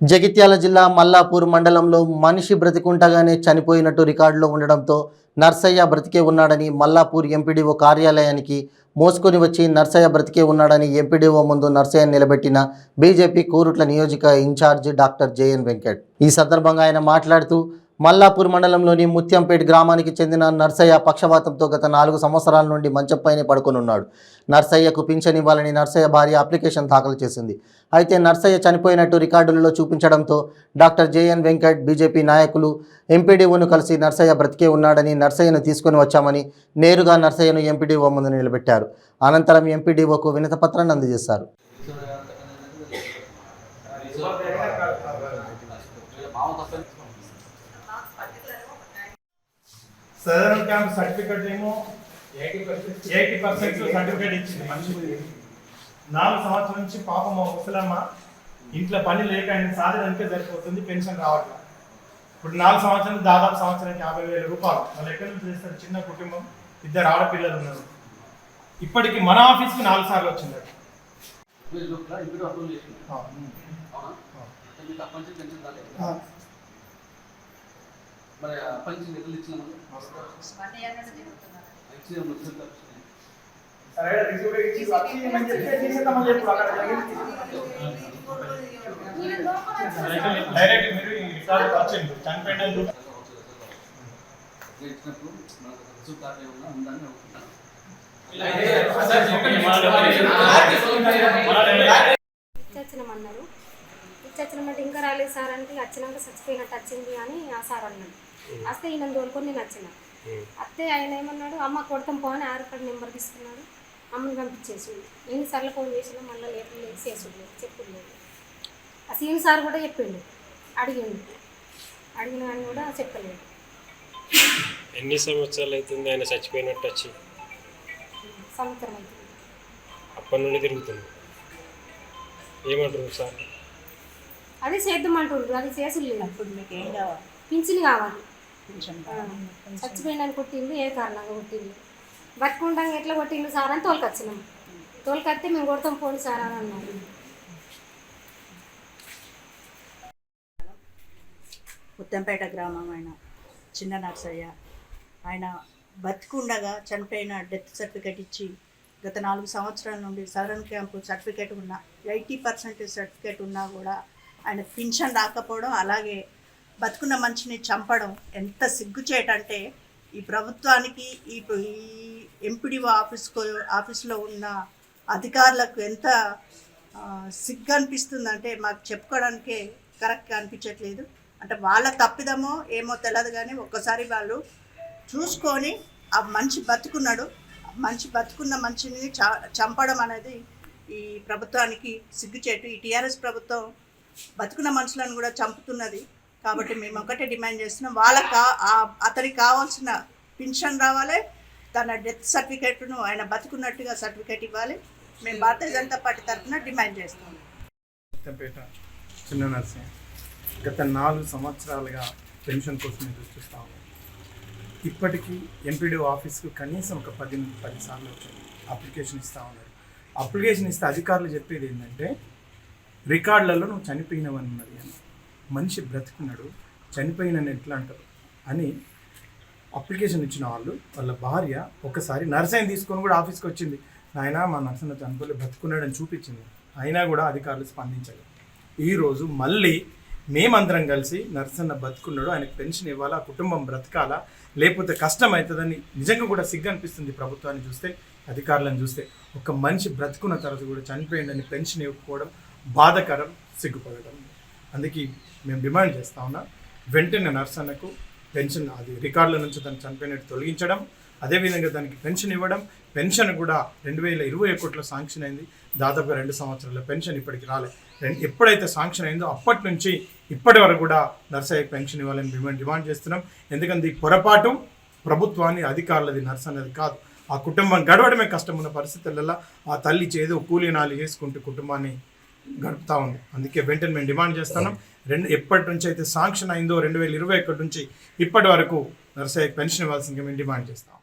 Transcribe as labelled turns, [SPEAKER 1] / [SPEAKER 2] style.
[SPEAKER 1] జగిత్యాల జిల్లా మల్లాపూర్ మండలంలో మనిషి బ్రతికుండగానే చనిపోయినట్టు రికార్డులో ఉండడంతో నర్సయ్య బ్రతికే ఉన్నాడని మల్లాపూర్ ఎంపీడీఓ కార్యాలయానికి మోసుకొని వచ్చి నర్సయ్య బ్రతికే ఉన్నాడని ఎంపీడీఓ ముందు నర్సయ్య నిలబెట్టిన బీజేపీ కోరుట్ల నియోజక ఇన్ఛార్జ్ డాక్టర్ జేఎన్ వెంకట్. ఈ సందర్భంగా ఆయన మాట్లాడుతూ మల్లాపూర్ మండలంలోని ముత్యంపేట్ గ్రామానికి చెందిన నర్సయ్య పక్షవాతంతో గత 4 సంవత్సరాల నుండి మంచంపైనే పడుకొనున్నాడు. నర్సయ్యకు పింఛన్ ఇవ్వాలని నర్సయ్య భార్య అప్లికేషన్ దాఖలు చేసింది. అయితే నర్సయ్య చనిపోయినట్టు రికార్డులలో చూపించడంతో డాక్టర్ జేఎన్ వెంకట్ బీజేపీ నాయకులు ఎంపీడీఓను కలిసి నర్సయ్య బ్రతికే ఉన్నాడని నర్సయ్యను తీసుకొని వచ్చామని నేరుగా నర్సయ్యను ఎంపీడీఓ ముందు నిలబెట్టారు. అనంతరం ఎంపీడీఓకు వినతిపత్రాన్ని అందజేశారు.
[SPEAKER 2] సదరన్ క్యాంప్ సర్టిఫికెట్ ఏమో 80% సర్టిఫికెట్ ఇచ్చింది మనిషికి. 4 సంవత్సరాల నుంచి పాపం మా ముసలమ్మ ఇంట్లో పని లేక ఆయన సాధనకే సరిపోతుంది, పెన్షన్ రావట్లేదు. ఇప్పుడు 4 సంవత్సరాలు దాదాపు సంవత్సరానికి 50,000 రూపాయలు. వాళ్ళు ఎక్కడి నుంచి చేస్తారు? చిన్న కుటుంబం, 2 ఆడపిల్లలు ఉన్నారు. ఇప్పటికి మన ఆఫీస్కి 4 సార్లు వచ్చింది.
[SPEAKER 3] మరి పంచి నిధులు ఇచ్చినాము ఇచ్చినప్పుడు మనకు రిజల్ట్ ఏమన్నా ఉందని
[SPEAKER 4] ఇచ్చొచ్చినామన్నారు. ఇచ్చొచ్చినామంటే ఇంకా రాలేదు సార్ అంటే వచ్చినాక చచ్చిపోయినట్టు వచ్చింది అని ఆ సార్ అన్నాడు. వస్తే ఈయన తోలుకొని నేను వచ్చిన. అత్తే ఆయన ఏమన్నాడు, అమ్మ కొడతాం పోని ఆధార్ నెంబర్ తీసుకున్నాడు, అమ్మని పంపించేసి ఎన్నిసార్లు ఫోన్ చేసినా మళ్ళీ లేదు చేసుడు లేదు, చెప్పుడు లేదు. ఆ సీఎం సార్ కూడా చెప్పిండు, అడిగిన కానీ కూడా చెప్పలేదు.
[SPEAKER 5] ఎన్ని సంవత్సరాలు అవుతుంది ఆయన చచ్చిపోయినట్టు వచ్చి?
[SPEAKER 4] సంవత్సరం అవుతుంది.
[SPEAKER 5] అప్పటి నుండి తిరుగుతుంది. ఏమంటారు సార్?
[SPEAKER 4] అది చేద్దామంటుండ్రు, అది చేసులేదు.
[SPEAKER 6] అప్పుడు మీకు ఏం కావాలి?
[SPEAKER 4] పింఛన్ కావాలి. చచ్చిపోయినాన్ని కొట్టింది, ఏ కారణంగా కొట్టింది, బతుకుంటాం ఎట్లా కొట్టిండు సార్ అని తోలుకొచ్చినాం. తోలుకొస్తే మేము కొడతాం పోనీ సార్ అని అన్నారు.
[SPEAKER 6] ముత్తంపేట గ్రామం ఆయన చిన్న నర్సయ్య, ఆయన బతికుండగా చనిపోయిన డెత్ సర్టిఫికేట్ ఇచ్చి గత 4 సంవత్సరాల నుండి సదరన్ క్యాంపు సర్టిఫికేట్ ఉన్న 80% సర్టిఫికేట్ ఉన్నా కూడా ఆయన పింఛన్ రాకపోవడం, అలాగే బతుకున్న మనిషిని చంపడం ఎంత సిగ్గుచేటంటే ఈ ప్రభుత్వానికి ఈ ఎంపీడీఓ ఆఫీస్లో ఉన్న అధికారులకు ఎంత సిగ్గు అనిపిస్తుందంటే మాకు చెప్పుకోవడానికే కరెక్ట్గా అనిపించట్లేదు. అంటే వాళ్ళ తప్పిదమో ఏమో తెలియదు, కానీ ఒక్కసారి వాళ్ళు చూసుకొని ఆ మనిషి బతుకున్నాడు, బతుకున్న మనిషిని చంపడం అనేది ఈ ప్రభుత్వానికి సిగ్గుచేటు. ఈ టీఆర్ఎస్ ప్రభుత్వం బతుకున్న మనుషులను కూడా చంపుతున్నది. కాబట్టి మేము ఒకటే డిమాండ్ చేస్తున్నాం, అతనికి కావాల్సిన పింఛన్ రావాలి, తన డెత్ సర్టిఫికేట్ను ఆయన బతుకున్నట్టుగా సర్టిఫికేట్ ఇవ్వాలి. మేము భారతీయ జనతా పార్టీ తరఫున డిమాండ్ చేస్తాం.
[SPEAKER 2] ముత్తంపేట చిన్న నర్సయ్య గత 4 సంవత్సరాలుగా పెన్షన్ కోసం ఎదురు చూస్తూ ఉన్నాం. ఇప్పటికీ ఎంపీడీఓ ఆఫీస్కు కనీసం ఒక 10 సార్లు వచ్చారు, అప్లికేషన్ ఇస్తూ ఉన్నారు. అప్లికేషన్ ఇస్తే అధికారులు చెప్పేది ఏంటంటే రికార్డులలో నువ్వు చనిపోయినవని ఉన్నది అని. మనిషి బ్రతుకున్నాడు, చనిపోయినని ఎట్లా అంటారు అని అప్లికేషన్ ఇచ్చిన వాళ్ళ భార్య ఒకసారి నర్సయ్యని తీసుకొని కూడా ఆఫీస్కి వచ్చింది. ఆయన మా నర్సన్న చనిపోయి బ్రతుకున్నాడని చూపించింది. అయినా కూడా అధికారులు స్పందించారు. ఈరోజు మళ్ళీ మేమందరం కలిసి నర్సన్న బతుకున్నాడు, ఆయనకు పెన్షన్ ఇవ్వాలా, ఆ కుటుంబం బ్రతకాలా, లేకపోతే కష్టం అవుతుందని నిజంగా కూడా సిగ్గు అనిపిస్తుంది ప్రభుత్వాన్ని చూస్తే, అధికారులను చూస్తే. ఒక మనిషి బ్రతుకున్న తర్వాత కూడా చనిపోయిందని పెన్షన్ ఇవ్వకపోవడం బాధకరం, సిగ్గుపడటం. అందుకే మేము డిమాండ్ చేస్తూ ఉన్నాం, వెంటనే నర్సన్నకు పెన్షన్ అది రికార్డుల నుంచి తను చనిపోయినట్టు తొలగించడం, అదేవిధంగా దానికి పెన్షన్ ఇవ్వడం. పెన్షన్ కూడా 2021లో శాంక్షన్ అయింది, దాదాపుగా 2 సంవత్సరాల పెన్షన్ ఇప్పటికి రాలేదు. ఎప్పుడైతే శాంక్షన్ అయిందో అప్పటి నుంచి ఇప్పటి వరకు కూడా నర్సయ్యకి పెన్షన్ ఇవ్వాలని మేము డిమాండ్ చేస్తున్నాం. ఎందుకంటే ఈ పొరపాటు ప్రభుత్వాన్ని, అధికారులది, నర్సన్నది కాదు. ఆ కుటుంబం గడవడమే కష్టం ఉన్న పరిస్థితులలో ఆ తల్లి చేదో కూలి నాలి చేసుకుంటూ కుటుంబాన్ని గడుపుతూ ఉంది. అందుకే వెంటనే మేము డిమాండ్ చేస్తున్నాం, ఎప్పటి నుంచి అయితే శాంక్షన్ అయిందో 2021 నుంచి ఇప్పటి వరకు నర్సయ్యకి పెన్షన్ ఇవ్వాల్సిందిగా మేము డిమాండ్ చేస్తాం.